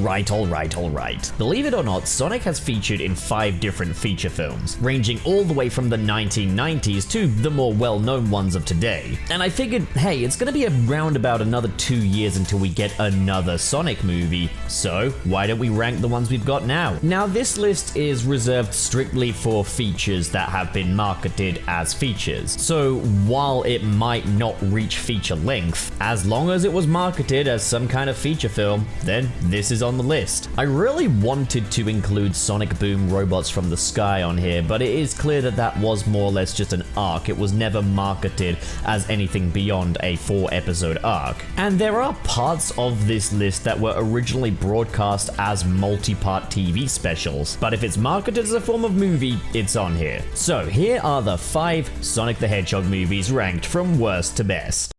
Alright. Believe it or not, Sonic has featured in 5 different feature films, ranging all the way from the 1990s to the more well-known ones of today. And I figured, hey, it's gonna be around about another 2 years until we get another Sonic movie, so why don't we rank the ones we've got now? Now, this list is reserved strictly for features that have been marketed as features, so while it might not reach feature length, as long as it was marketed as some kind of feature film, then this is on the list. I really wanted to include Sonic Boom Robots from the Sky on here, but it is clear that that was more or less just an arc. It was never marketed as anything beyond a 4-episode arc. And there are parts of this list that were originally broadcast as multi-part TV specials, but if it's marketed as a form of movie, it's on here. So here are the 5 Sonic the Hedgehog movies ranked from worst to best.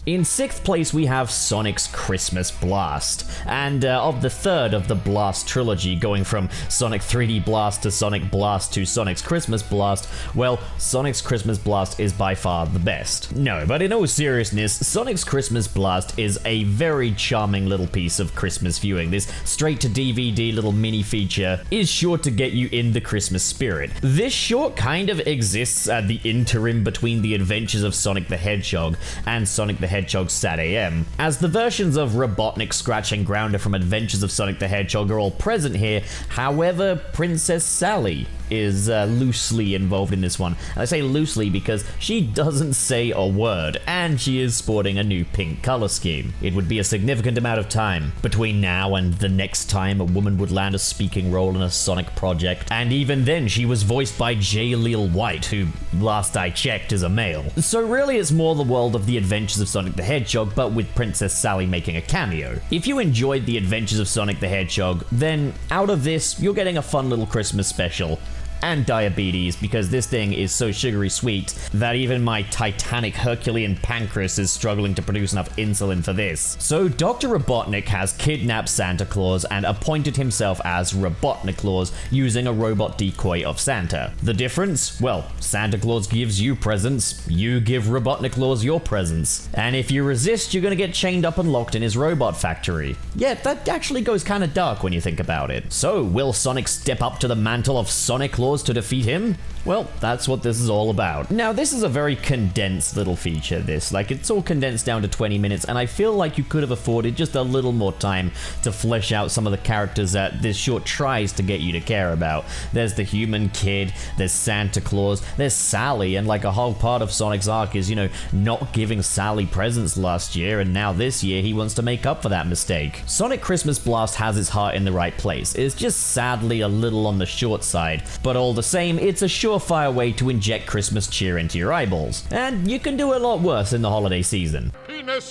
In 6th place, we have Sonic's Christmas Blast, and of the third of the Blast trilogy, going from Sonic 3D Blast to Sonic Blast to Sonic's Christmas Blast, well, Sonic's Christmas Blast is by far the best. No, but in all seriousness, Sonic's Christmas Blast is a very charming little piece of Christmas viewing. This straight-to-DVD little mini-feature is sure to get you in the Christmas spirit. This short kind of exists at the interim between the adventures of Sonic the Hedgehog and Sonic the Hedgehog Sat AM, as the versions of Robotnik, Scratch, and Grounder from Adventures of Sonic the Hedgehog are all present here. However, Princess Sally is loosely involved in this one. And I say loosely because she doesn't say a word, and she is sporting a new pink color scheme. It would be a significant amount of time between now and the next time a woman would land a speaking role in a Sonic project, and even then she was voiced by J. Lil White, who, last I checked, is a male. So really it's more the world of the Adventures of Sonic the Hedgehog, but with Princess Sally making a cameo. If you enjoyed the Adventures of Sonic the Hedgehog, then out of this, you're getting a fun little Christmas special. And diabetes, because this thing is so sugary sweet that even my titanic Herculean pancreas is struggling to produce enough insulin for this. So Dr. Robotnik has kidnapped Santa Claus and appointed himself as Robotnik Claus using a robot decoy of Santa. The difference? Well, Santa Claus gives you presents, you give Robotnik Claus your presents. And if you resist, you're gonna get chained up and locked in his robot factory. Yeah, that actually goes kinda dark when you think about it. So, will Sonic step up to the mantle of Sonic Claus to defeat him? Well, that's what this is all about. Now, this is a very condensed little feature, this. Like, it's all condensed down to 20 minutes, and I feel like you could have afforded just a little more time to flesh out some of the characters that this short tries to get you to care about. There's the human kid, there's Santa Claus, there's Sally, and like a whole part of Sonic's arc is, you know, not giving Sally presents last year, and now this year he wants to make up for that mistake. Sonic Christmas Blast has its heart in the right place. It's just sadly a little on the short side, but all the same, it's a surefire way to inject Christmas cheer into your eyeballs. And you can do a lot worse in the holiday season.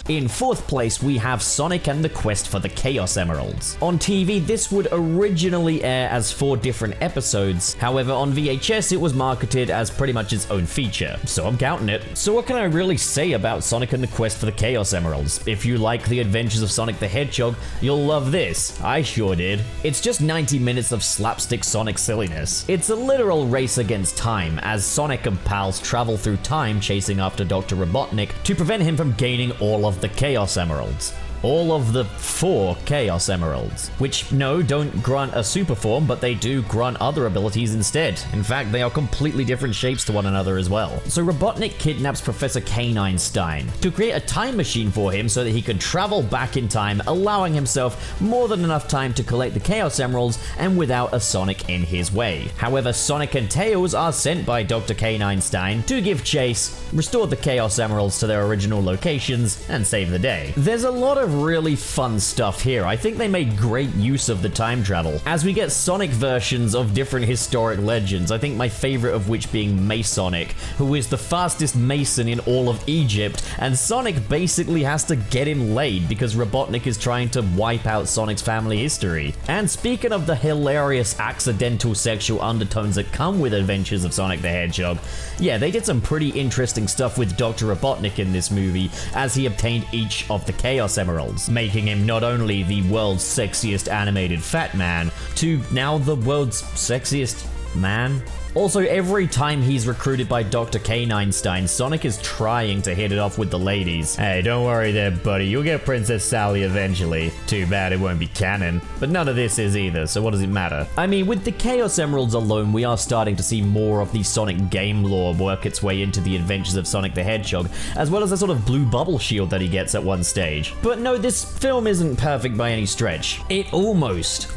In 4th place, we have Sonic and the Quest for the Chaos Emeralds. On TV, this would originally air as 4 different episodes. However, on VHS, it was marketed as pretty much its own feature. So I'm counting it. So what can I really say about Sonic and the Quest for the Chaos Emeralds? If you like the Adventures of Sonic the Hedgehog, you'll love this. I sure did. It's just 90 minutes of slapstick Sonic silliness. It's a literal race against time, as Sonic and pals travel through time chasing after Dr. Robotnik to prevent him from gaining all of the Chaos Emeralds. All of the 4 Chaos Emeralds, which, no, don't grant a super form, but they do grant other abilities instead. In fact, they are completely different shapes to one another as well. So Robotnik kidnaps Professor K9 Stein to create a time machine for him so that he could travel back in time, allowing himself more than enough time to collect the Chaos Emeralds and without a Sonic in his way. However, Sonic and Tails are sent by Dr. K9 Stein to give chase, restore the Chaos Emeralds to their original locations, and save the day. There's a lot of of really fun stuff here. I think they made great use of the time travel, as we get Sonic versions of different historic legends. I think my favorite of which being Masonic, who is the fastest mason in all of Egypt, and Sonic basically has to get him laid because Robotnik is trying to wipe out Sonic's family history. And speaking of the hilarious accidental sexual undertones that come with Adventures of Sonic the Hedgehog, yeah, they did some pretty interesting stuff with Dr. Robotnik in this movie, as he obtained each of the Chaos Emeralds, making him not only the world's sexiest animated fat man, to now the world's sexiest man. Also, every time he's recruited by Dr. K-Einstein, Sonic is trying to hit it off with the ladies. Hey, don't worry there, buddy. You'll get Princess Sally eventually. Too bad it won't be canon. But none of this is either, so what does it matter? I mean, with the Chaos Emeralds alone, we are starting to see more of the Sonic game lore work its way into the Adventures of Sonic the Hedgehog, as well as the sort of blue bubble shield that he gets at one stage. But no, this film isn't perfect by any stretch. It almost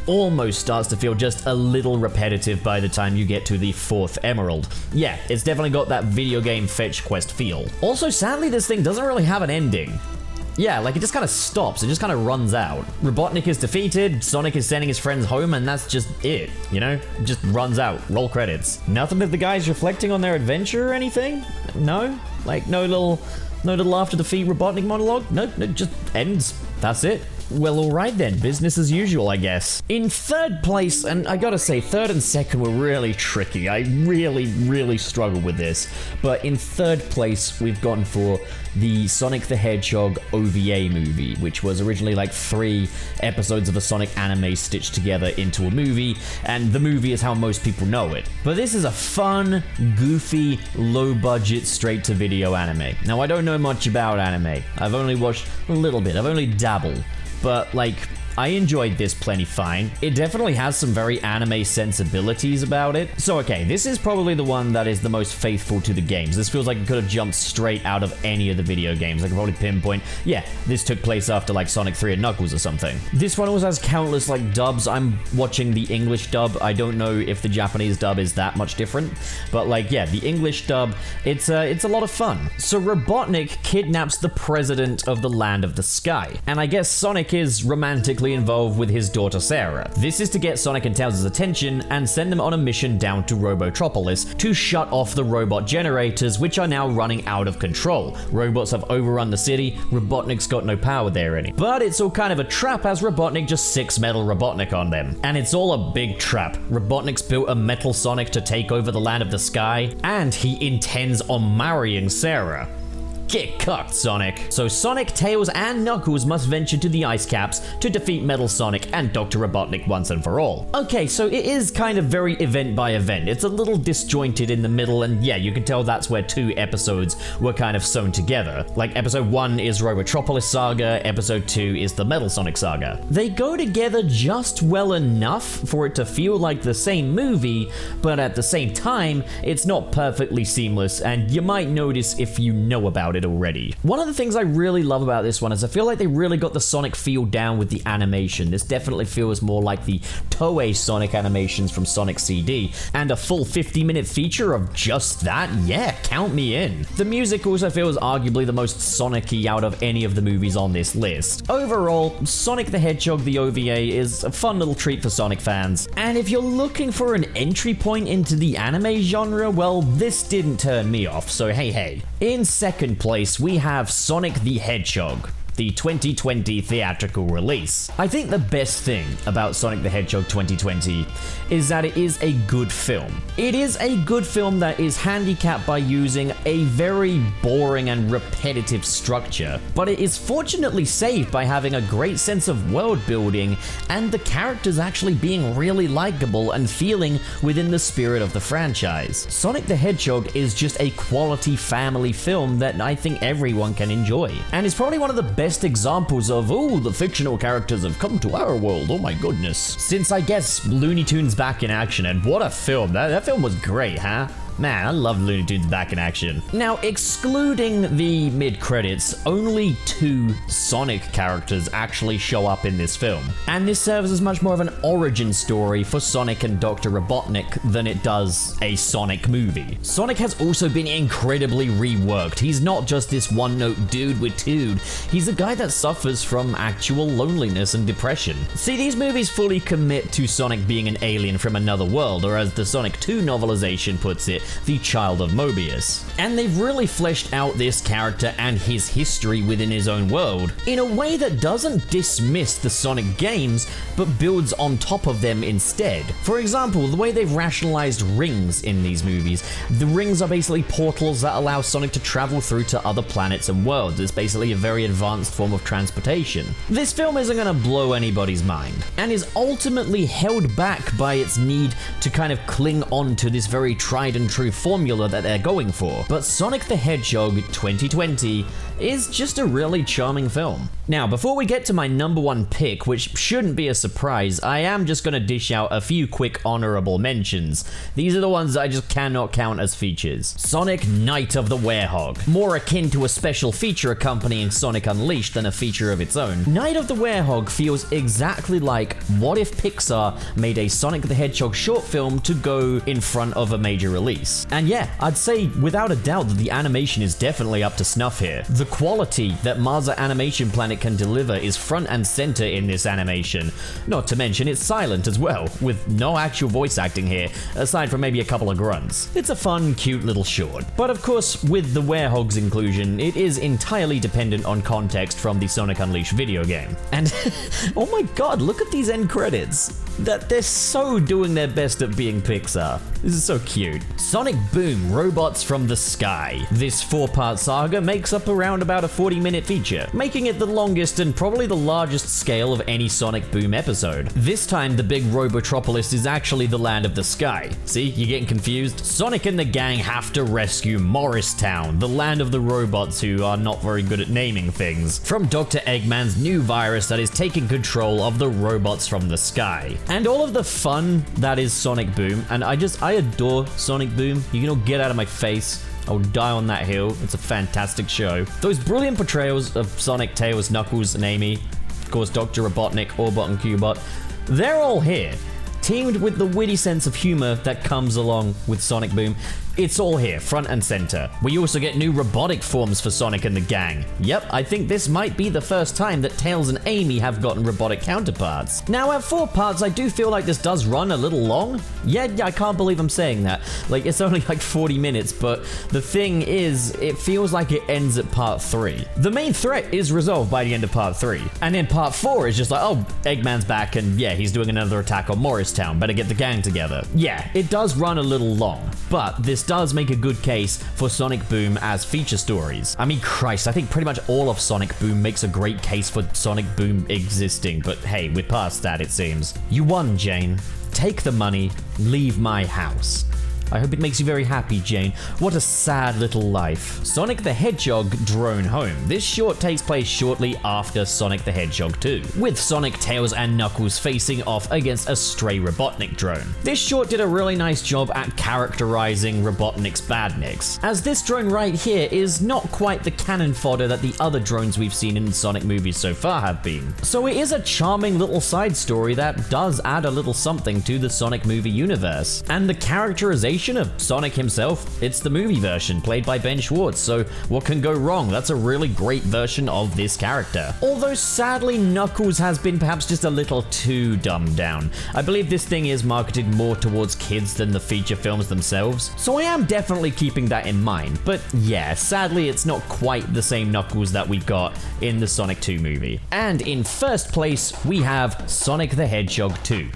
starts to feel just a little repetitive by the time you get to the 4th Emerald. Yeah, it's definitely got that video game fetch quest feel. Also, sadly, this thing doesn't really have an ending. Yeah, like it just kind of stops, it just kind of runs out. Robotnik is defeated, Sonic is sending his friends home, and that's just it, you know? Just runs out, roll credits. Nothing of the guys reflecting on their adventure or anything? No? Like no little after defeat Robotnik monologue? No, it just ends. That's it. Well, alright then, business as usual, I guess. In 3rd place, and I gotta say, 3rd and 2nd were really tricky. I really struggled with this. But in 3rd place, we've gone for the Sonic the Hedgehog OVA movie, which was originally like 3 episodes of a Sonic anime stitched together into a movie, and the movie is how most people know it. But this is a fun, goofy, low-budget, straight-to-video anime. Now, I don't know much about anime. I've only watched a little bit. I've only dabbled. But, like, I enjoyed this plenty fine. It definitely has some very anime sensibilities about it. So, okay, this is probably the one that is the most faithful to the games. This feels like it could have jumped straight out of any of the video games. I can probably pinpoint, yeah, this took place after, like, Sonic 3 and Knuckles or something. This one also has countless, like, dubs. I'm watching the English dub. I don't know if the Japanese dub is that much different. But, like, yeah, the English dub, it's a lot of fun. So, Robotnik kidnaps the president of the Land of the Sky. And I guess Sonic is romantically involved with his daughter Sarah. This is to get Sonic and Tails' attention and send them on a mission down to Robotropolis to shut off the robot generators, which are now running out of control. Robots have overrun the city, Robotnik's got no power there any. But it's all kind of a trap as Robotnik just sicks Metal Robotnik on them. And it's all a big trap. Robotnik's built a Metal Sonic to take over the Land of the Sky, and he intends on marrying Sarah. Get cucked, Sonic. So Sonic, Tails, and Knuckles must venture to the ice caps to defeat Metal Sonic and Dr. Robotnik once and for all. Okay, so it is kind of very event by event. It's a little disjointed in the middle, and yeah, you can tell that's where 2 episodes were kind of sewn together. Like, episode 1 is Robotropolis Saga, episode 2 is the Metal Sonic Saga. They go together just well enough for it to feel like the same movie, but at the same time, it's not perfectly seamless, and you might notice if you know about it already. One of the things I really love about this one is I feel like they really got the Sonic feel down with the animation. This definitely feels more like the Toei Sonic animations from Sonic CD, and a full 50-minute feature of just that? Yeah, count me in. The music also feels arguably the most Sonic-y out of any of the movies on this list. Overall, Sonic the Hedgehog the OVA is a fun little treat for Sonic fans, and if you're looking for an entry point into the anime genre, well, this didn't turn me off, so hey. In 2nd place, we have Sonic the Hedgehog, the 2020 theatrical release. I think the best thing about Sonic the Hedgehog 2020 is that it is a good film. It is a good film that is handicapped by using a very boring and repetitive structure, but it is fortunately saved by having a great sense of world building and the characters actually being really likable and feeling within the spirit of the franchise. Sonic the Hedgehog is just a quality family film that I think everyone can enjoy, and it's probably one of the best examples of, oh, the fictional characters have come to our world, oh my goodness. Since I guess Looney Tunes back in action, and what a film. That film was great, huh? Man, I love Looney Tunes back in action. Now, excluding the mid-credits, only 2 Sonic characters actually show up in this film. And this serves as much more of an origin story for Sonic and Dr. Robotnik than it does a Sonic movie. Sonic has also been incredibly reworked. He's not just this one-note dude with tude. He's a guy that suffers from actual loneliness and depression. See, these movies fully commit to Sonic being an alien from another world, or as the Sonic 2 novelization puts it, the child of Mobius. And they've really fleshed out this character and his history within his own world in a way that doesn't dismiss the Sonic games, but builds on top of them instead. For example, the way they've rationalized rings in these movies. The rings are basically portals that allow Sonic to travel through to other planets and worlds. It's basically a very advanced form of transportation. This film isn't gonna blow anybody's mind, and is ultimately held back by its need to kind of cling on to this very tried and true formula that they're going for. But Sonic the Hedgehog 2020 is just a really charming film. Now, before we get to my number 1 pick, which shouldn't be a surprise, I am just gonna dish out a few quick honorable mentions. These are the ones I just cannot count as features. Sonic Night of the Werehog, more akin to a special feature accompanying Sonic Unleashed than a feature of its own. Night of the Werehog feels exactly like what if Pixar made a Sonic the Hedgehog short film to go in front of a major release. And yeah, I'd say without a doubt that the animation is definitely up to snuff here. The quality that Marza Animation Planet can deliver is front and center in this animation. Not to mention it's silent as well, with no actual voice acting here, aside from maybe a couple of grunts. It's a fun, cute little short. But of course, with the Werehog's inclusion, it is entirely dependent on context from the Sonic Unleashed video game. And oh my god, look at these end credits. That they're so doing their best at being Pixar. This is so cute. Sonic Boom, Robots from the Sky. This 4-part saga makes up around about a 40-minute feature, making it the longest and probably the largest scale of any Sonic Boom episode. This time, the big Robotropolis is actually the land of the sky. See, you're getting confused? Sonic and the gang have to rescue Morristown, the land of the robots who are not very good at naming things, from Dr. Eggman's new virus that is taking control of the robots from the sky. And all of the fun that is Sonic Boom, and I adore Sonic Boom. You can all get out of my face. I will die on that hill. It's a fantastic show. Those brilliant portrayals of Sonic, Tails, Knuckles, and Amy, of course Dr. Robotnik, Orbot, and Cubot, they're all here. Teamed with the witty sense of humor that comes along with Sonic Boom. It's all here, front and center. We also get new robotic forms for Sonic and the gang. Yep, I think this might be the first time that Tails and Amy have gotten robotic counterparts. Now, at 4 parts, I do feel like this does run a little long. Yeah, I can't believe I'm saying that. Like, it's only like 40 minutes, but the thing is, it feels like it ends at part 3. The main threat is resolved by the end of part 3. And then part 4 is just like, oh, Eggman's back, and yeah, he's doing another attack on Morristown. Better get the gang together. Yeah, it does run a little long, but this does make a good case for Sonic Boom as feature stories. I mean, Christ, I think pretty much all of Sonic Boom makes a great case for Sonic Boom existing, but hey, we're past that, it seems. You won, Jane. Take the money, leave my house. I hope it makes you very happy, Jane. What a sad little life. Sonic the Hedgehog Drone Home. This short takes place shortly after Sonic the Hedgehog 2, with Sonic, Tails, and Knuckles facing off against a stray Robotnik drone. This short did a really nice job at characterizing Robotnik's badniks, as this drone right here is not quite the cannon fodder that the other drones we've seen in Sonic movies so far have been. So it is a charming little side story that does add a little something to the Sonic movie universe. And the characterization of Sonic himself, it's the movie version played by Ben Schwartz, so what can go wrong? That's a really great version of this character. Although sadly Knuckles has been perhaps just a little too dumbed down. I believe this thing is marketed more towards kids than the feature films themselves, so I am definitely keeping that in mind. But yeah, sadly it's not quite the same Knuckles that we got in the Sonic 2 movie. And in first place we have Sonic the Hedgehog 2.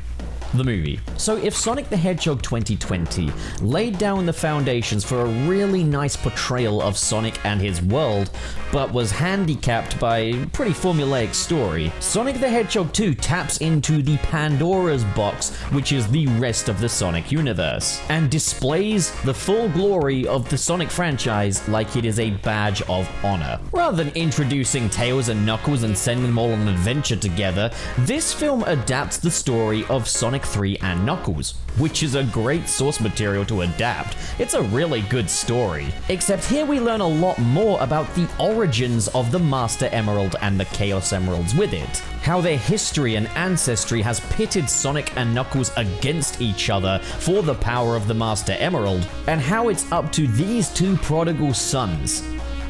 The movie. So if Sonic the Hedgehog 2020 laid down the foundations for a really nice portrayal of Sonic and his world, but was handicapped by a pretty formulaic story, Sonic the Hedgehog 2 taps into the Pandora's box, which is the rest of the Sonic universe, and displays the full glory of the Sonic franchise like it is a badge of honor. Rather than introducing Tails and Knuckles and sending them all on an adventure together, this film adapts the story of Sonic Sonic 3 and Knuckles, which is a great source material to adapt. It's a really good story. Except here we learn a lot more about the origins of the Master Emerald and the Chaos Emeralds with it. How their history and ancestry has pitted Sonic and Knuckles against each other for the power of the Master Emerald, and how it's up to these two prodigal sons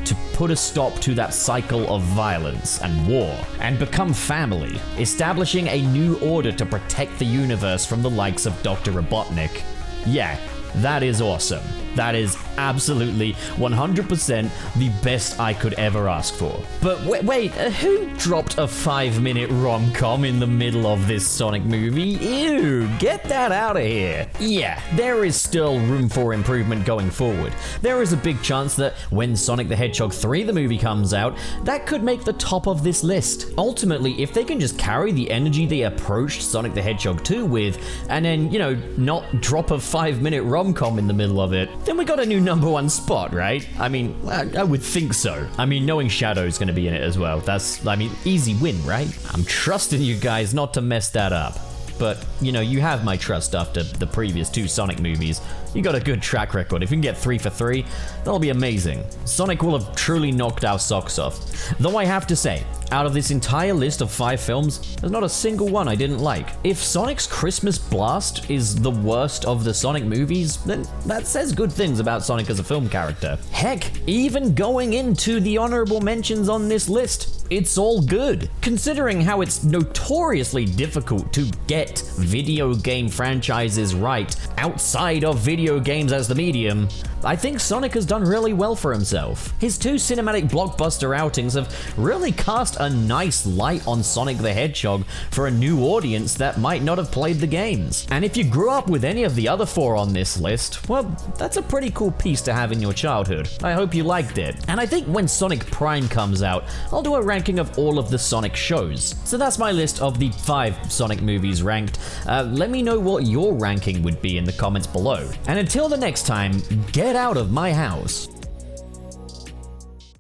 to put a stop to that cycle of violence and war, and become family, establishing a new order to protect the universe from the likes of Dr. Robotnik. Yeah, that is awesome. That is absolutely 100% the best I could ever ask for. But wait, who dropped a 5-minute rom-com in the middle of this Sonic movie? Ew, get that out of here. Yeah, there is still room for improvement going forward. There is a big chance that when Sonic the Hedgehog 3 the movie comes out, that could make the top of this list. Ultimately, if they can just carry the energy they approached Sonic the Hedgehog 2 with, and then, you know, not drop a 5-minute rom-com in the middle of it, then we got a new #1 spot, right? I mean, I would think so. I mean, knowing Shadow's gonna be in it as well. That's, I mean, easy win, right? I'm trusting you guys not to mess that up. But, you know, you have my trust after the previous 2 Sonic movies. You got a good track record. If you can get 3 for 3, that'll be amazing. Sonic will have truly knocked our socks off. Though I have to say, out of this entire list of 5 films, there's not a single one I didn't like. If Sonic's Christmas Blast is the worst of the Sonic movies, then that says good things about Sonic as a film character. Heck, even going into the honorable mentions on this list, it's all good. Considering how it's notoriously difficult to get video game franchises right outside of video games as the medium, I think Sonic has done really well for himself. His 2 cinematic blockbuster outings have really cast a nice light on Sonic the Hedgehog for a new audience that might not have played the games. And if you grew up with any of the other 4 on this list, well, that's a pretty cool piece to have in your childhood. I hope you liked it. And I think when Sonic Prime comes out, I'll do a ranking of all of the Sonic shows. So that's my list of the 5 Sonic movies ranked. Let me know what your ranking would be in the comments below. And until the next time, get out of my house.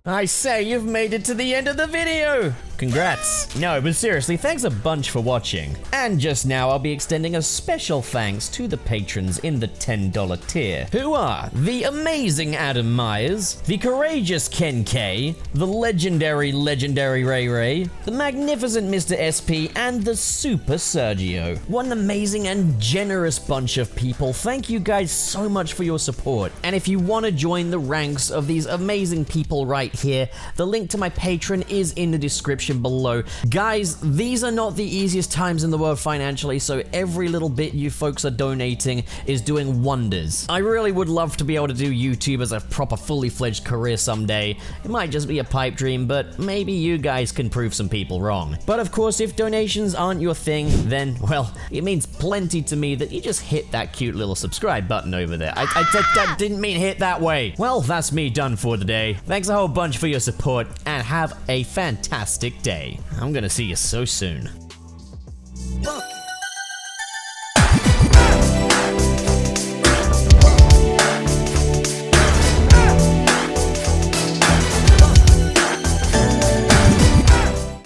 I say, you've made it to the end of the video! Congrats. No, but seriously, thanks a bunch for watching. And just now, I'll be extending a special thanks to the patrons in the $10 tier, who are the amazing Adam Myers, the courageous Ken K, the legendary Ray Ray, the magnificent Mr. SP, and the super Sergio. What an amazing and generous bunch of people. Thank you guys so much for your support. And if you want to join the ranks of these amazing people right here, the link to my Patreon is in the description below. Guys, these are not the easiest times in the world financially, so every little bit you folks are donating is doing wonders. I really would love to be able to do YouTube as a proper fully fledged career someday. It might just be a pipe dream, but maybe you guys can prove some people wrong. But of course, if donations aren't your thing, then, well, it means plenty to me that you just hit that cute little subscribe button over there. I didn't mean hit that way. Well, that's me done for the day. Thanks a whole bunch for your support, and have a fantastic day. I'm gonna see you so soon.